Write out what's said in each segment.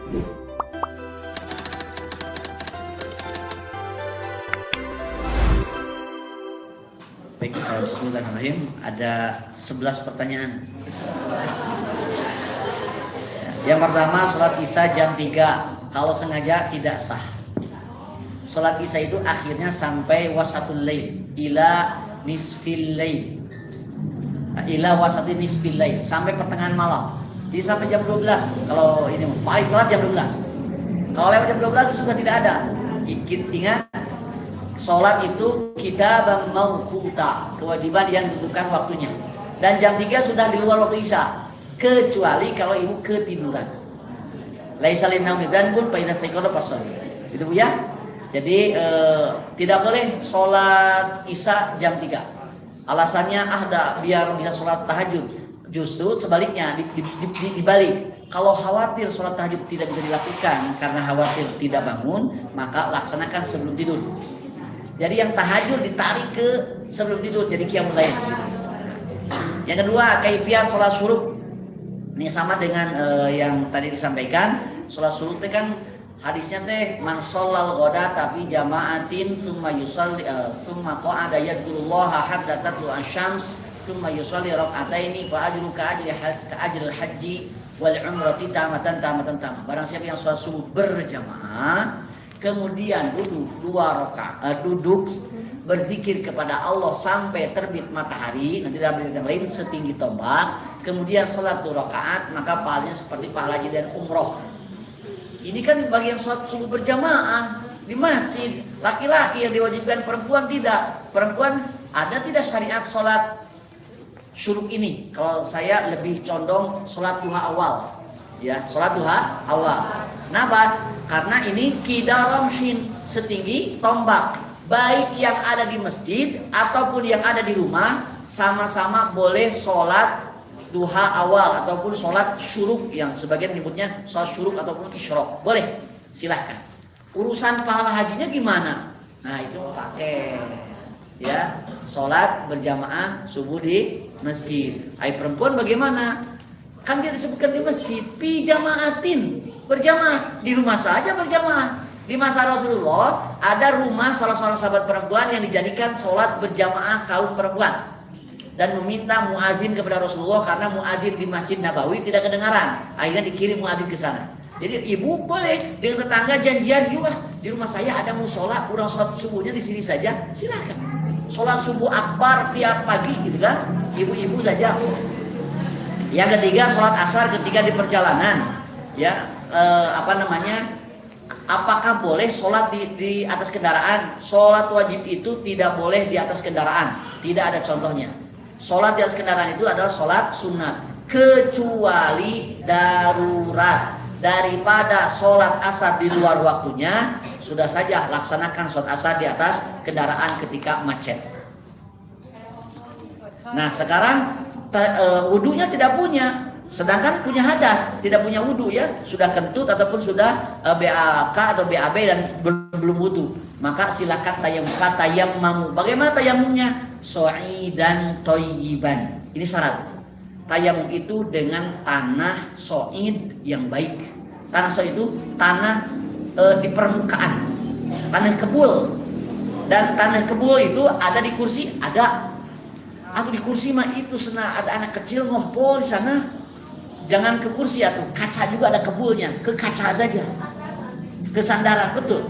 Baik, bismillahirrahmanirrahim. Ada 11 pertanyaan. Yang pertama, sholat isya jam 3. Kalau sengaja tidak sah. Sholat isya itu akhirnya sampai wasatul lail, ila nisfil lail, ila wasati nisfil lail, sampai pertengahan malam. Jadi sampai jam 12. Kalau ini paling telat jam 12. Kalau lewat jam 12 itu sudah tidak ada. Ingat, sholat itu kitabam mauquta, kewajiban yang ditentukan waktunya. Dan jam 3 sudah di luar waktu isya, kecuali kalau ibu ketiduran. Laisa linnaumi dzanbun fa idza staiqadha fasol. Itu Bu ya. Jadi tidak boleh sholat isya jam 3. Alasannya biar bisa sholat tahajud. Justru sebaliknya dibalik. Kalau khawatir sholat tahajud tidak bisa dilakukan karena khawatir tidak bangun, maka laksanakan sebelum tidur. Jadi yang tahajud ditarik ke sebelum tidur, jadi qiyamul lail. Yang kedua, kaifiyat sholat syuruk. Ini sama dengan yang tadi disampaikan. Sholat syuruk itu kan hadisnya teh man shallal ghada tapi jama'atin summa yusalli summa qa'ada yadhkurullaha hatta tatlu asy-syams summa yusalli rak'ataini fa ajru ka ajril haji wal umrati tamatan. Barang siapa yang sholat subuh berjamaah kemudian duduk 2 rakaat, duduk berzikir kepada Allah sampai terbit matahari, nanti dalam riwayat yang lain setinggi tombak, kemudian sholat 2 rakaat, maka pahalanya seperti pahala haji dan umroh. Ini kan bagi yang sholat subuh berjamaah di masjid, laki-laki yang diwajibkan, perempuan tidak. Perempuan ada tidak syariat sholat syuruk ini? Kalau saya lebih condong sholat duha awal, ya, sholat duha awal. Kenapa? Karena ini kidaramhin, setinggi tombak. Baik yang ada di masjid ataupun yang ada di rumah, sama-sama boleh sholat duha awal ataupun sholat syuruk, yang sebagian menyebutnya sholat syuruk ataupun isyrok. Boleh, silahkan. Urusan pahala hajinya gimana? Nah itu pakai, ya, sholat berjamaah subuh di masjid. Hai perempuan bagaimana? Kan dia disebutkan di masjid, pijamaatin, berjamaah. Di rumah saja berjamaah. Di masa Rasulullah ada rumah salah seorang sahabat perempuan yang dijadikan sholat berjamaah kaum perempuan, dan meminta muadzin kepada Rasulullah karena muadzin di Masjid Nabawi tidak kedengaran. Akhirnya dikirim muadzin ke sana. Jadi ibu boleh dengan tetangga janjian, yuk di rumah saya ada musola, kurang sholat subuhnya di sini saja, silakan. Sholat subuh akbar tiap pagi gitu kan, ibu-ibu saja. Yang ketiga, sholat asar ketika di perjalanan, ya, apakah boleh sholat di atas kendaraan? Sholat wajib itu tidak boleh di atas kendaraan, tidak ada contohnya. Sholat di atas kendaraan itu adalah sholat sunat, kecuali darurat. Daripada sholat asar di luar waktunya, sudah saja laksanakan sholat asar di atas kendaraan ketika macet. Nah sekarang wudunya tidak punya, sedangkan punya hadas, tidak punya wudu, ya, sudah kentut ataupun sudah BAK atau BAB dan belum wudu, maka silakan tayammamu. Bagaimana tayamumnya? So'idan thayyiban. Ini syarat. Tayamum itu dengan tanah so'id yang baik. Tanah so'id itu tanah di permukaan, tanah kebul. Dan tanah kebul itu ada di kursi, ada. Aku di kursi mah itu ada anak kecil ngompol di sana. Jangan ke kursi atau kaca juga ada kebulnya, ke kaca saja, ke sandaran, betul.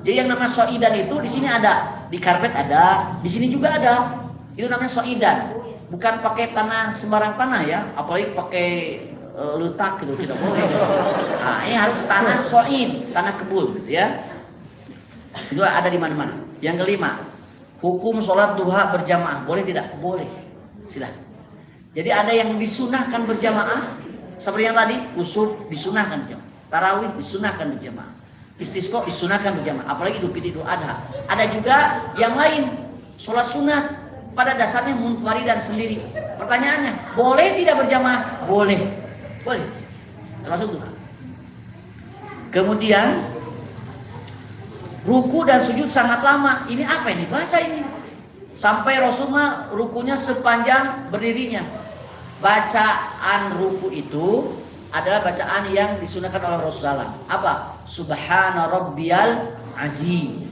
Jadi yang nama soidan itu di sini ada, di karpet ada, di sini juga ada. Itu namanya soidan. Bukan pakai tanah sembarang tanah, ya, apalagi pakai letak gitu, tidak boleh. Nah ini harus tanah soid, tanah kebul, gitu ya. Itu ada di mana-mana. Yang kelima, hukum sholat duha berjamaah, boleh tidak? Boleh, silahkan. Jadi ada yang disunahkan berjamaah, seperti yang tadi, usub disunahkan berjamaah, tarawih disunahkan berjamaah, istisqa disunahkan berjamaah, apalagi Idul Fitri, Idul Adha. Ada juga yang lain, sholat sunat pada dasarnya munfaridan sendiri. Pertanyaannya, boleh tidak berjamaah? Boleh, boleh, termasuk duha. Kemudian ruku dan sujud sangat lama. Ini apa ini? Baca ini. Sampai Rasulullah rukunya sepanjang berdirinya. Bacaan ruku itu adalah bacaan yang disunahkan oleh Rasulullah. Apa? Subhana rabbiyal azim.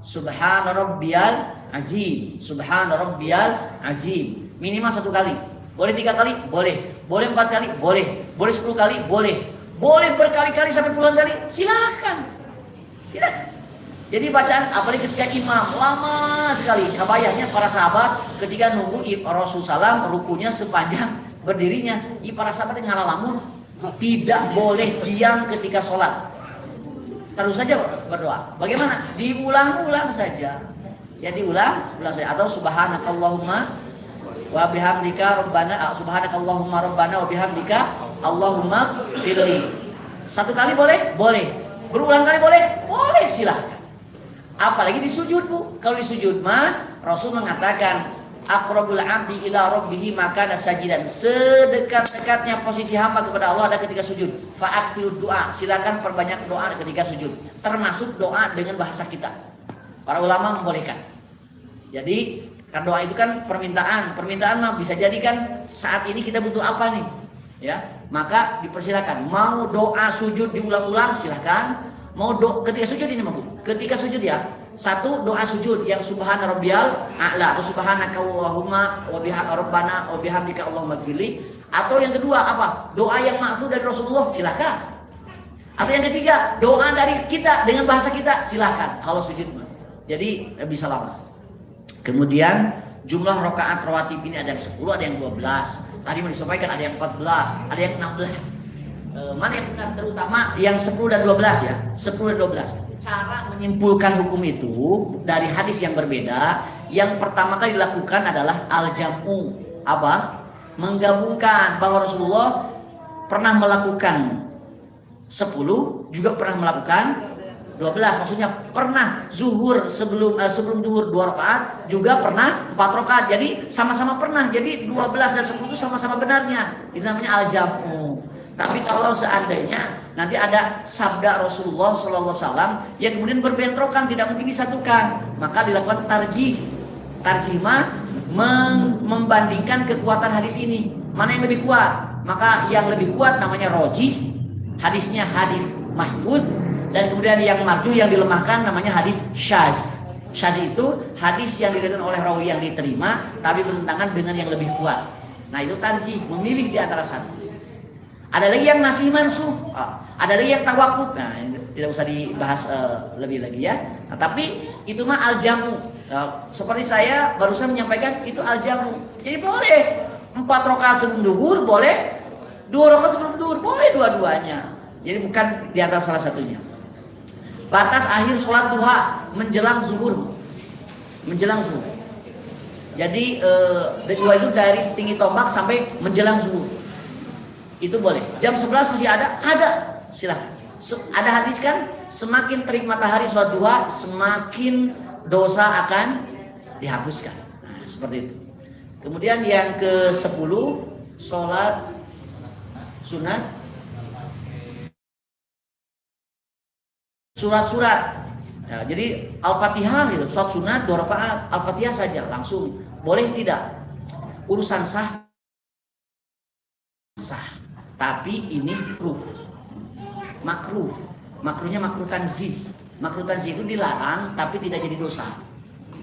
Subhana rabbiyal azim. Subhana rabbiyal azim. Minimal 1 kali. Boleh 3 kali? Boleh. Boleh 4 kali? Boleh. Boleh 10 kali? Boleh. Boleh berkali-kali sampai puluhan kali? Silakan. Silakan. Jadi bacaan apalagi ketika imam lama sekali. Kabayahnya para sahabat ketika nunggu Rasulullah rukunya sepanjang berdirinya. Para sahabat yang halalamun tidak boleh diam ketika sholat. Terus saja berdoa. Bagaimana? Diulang-ulang saja. Ya diulang saja. Atau subhanakallahumma wa bihamdika rabbana, subhanakallahumma rabbana wa bihamdika Allahumma firli. 1 kali boleh? Boleh. Berulang kali boleh? Boleh, silahkan. Apalagi di sujud, Bu. Kalau di sujud mah Rasul mengatakan aqrabul 'abdi ila rabbih maka sajidan. Sedekat-dekatnya posisi hamba kepada Allah ada ketika sujud. Fa'aktsirud du'a. Silakan perbanyak doa ketika sujud. Termasuk doa dengan bahasa kita. Para ulama membolehkan. Jadi karena doa itu kan permintaan. Permintaan mah bisa jadi kan saat ini kita butuh apa nih? Ya, maka dipersilakan. Mau doa sujud diulang-ulang silahkan. Mau ketika sujud ini Bu. Ketika sujud ya, 1 doa sujud yang subhana rabbiyal a'la atau subhanaka allahumma wa bihamdika rabbana wa bihamdika allahumma ighfirli, atau yang kedua apa? Doa yang ma'thur dari Rasulullah silahkan. Atau yang ketiga, doa dari kita dengan bahasa kita silahkan kalau sujud. Jadi bisa lama. Kemudian jumlah rakaat rawatib ini ada yang 10, ada yang 12. Tadi mau disampaikan ada yang 14, ada yang 16. Mana yang benar? Terutama yang 10 dan 12 ya. 10 dan 12. Cara menyimpulkan hukum itu dari hadis yang berbeda. Yang pertama kali dilakukan adalah al-jam'u. Apa? Menggabungkan bahwa Rasulullah pernah melakukan 10, juga pernah melakukan 12. Maksudnya pernah zuhur sebelum zuhur 2 rakaat, juga pernah 4 rakaat. Jadi sama-sama pernah. Jadi 12 dan 10 itu sama-sama benarnya. Itu namanya al-jam'u. Tapi kalau seandainya nanti ada sabda Rasulullah SAW yang kemudian berbentrokan, tidak mungkin disatukan, maka dilakukan tarjih. Tarjih mah membandingkan kekuatan hadis ini, mana yang lebih kuat. Maka yang lebih kuat namanya rojih, hadisnya hadis mahfuz, dan kemudian yang marjuh yang dilemahkan namanya hadis syadz. Syadz itu hadis yang diriwayatkan oleh rawi yang diterima tapi bertentangan dengan yang lebih kuat. Nah itu tarjih, memilih di antara satu. Ada lagi yang nasih mansuh, ada lagi yang tawakuf. Nah, tidak usah dibahas lebih lagi ya. Nah, tapi itu mah al-jamu. Seperti saya barusan menyampaikan itu al-jamu. Jadi boleh 4 rakaat sebelum duhur, boleh 2 rakaat sebelum duhur, boleh dua-duanya. Jadi bukan di antara salah satunya. Batas akhir sholat duha menjelang zuhur. Menjelang zuhur. Jadi duha itu dari setinggi tombak sampai menjelang zuhur. Itu boleh. Jam 11 masih ada? Ada. Silahkan. Ada hadis kan? Semakin terik matahari sholat duha, semakin dosa akan dihapuskan. Nah, seperti itu. Kemudian yang ke-10, sholat sunat. Surat-surat. Nah, jadi Al-Fatihah gitu, sholat sunat 2 rakaat, Al-Fatihah saja langsung. Boleh tidak? Urusan sah. Tapi ini makruh. Makruhnya makruh tanzih. Makruh tanzih itu dilarang tapi tidak jadi dosa.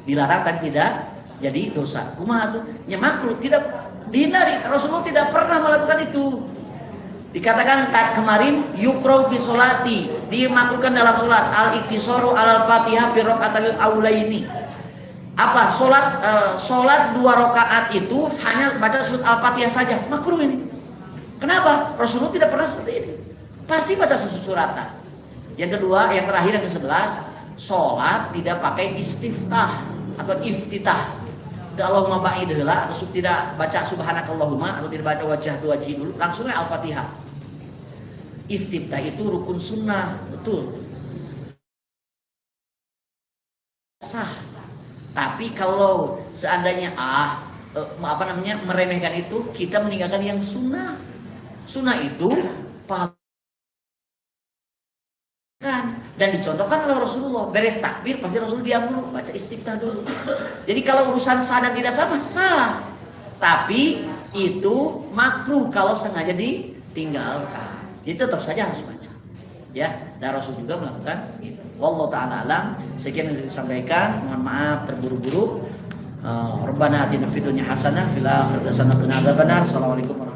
Dilarang tapi tidak jadi dosa. Kumaha tuh? Ya makruh, tidak dihindari. Rasulullah tidak pernah melakukan itu. Dikatakan kemarin yukrahu bi sholati, dimakruhkan dalam salat al-iktisaru al-Fatihah bi rakaatil aulaini. Apa? Salat 2 rakaat itu hanya baca surat Al-Fatihah saja. Makruh ini. Kenapa? Rasulullah tidak pernah seperti ini. Pasti baca suratan. Yang kedua, yang terakhir yang ke-11, sholat tidak pakai istiftah atau iftitah. Allahumma ba'idillah atau tidak baca subhanakallahumma atau tidak baca wajah tu wajhi dulu, langsungnya Al-Fatihah. Istiftah itu rukun sunnah, betul. Sah. Tapi kalau seandainya meremehkan itu, kita meninggalkan yang sunnah. Sunnah itu kan dan dicontohkan oleh Rasulullah. Beres takbir pasti Rasul diam dulu, baca istiftah dulu. Jadi kalau urusan sah dan tidak sah, sah. Tapi itu makruh kalau sengaja tinggalkan. Jadi tetap saja harus baca. Ya, dan Rasul juga melakukan itu. Wallahu taala alam. Sekian yang saya sampaikan. Mohon maaf terburu-buru. Rabbana atina fid dunya hasanah fil akhirati hasanah wa qina adzabannar. Assalamualaikum warahmatullahi wabarakatuh.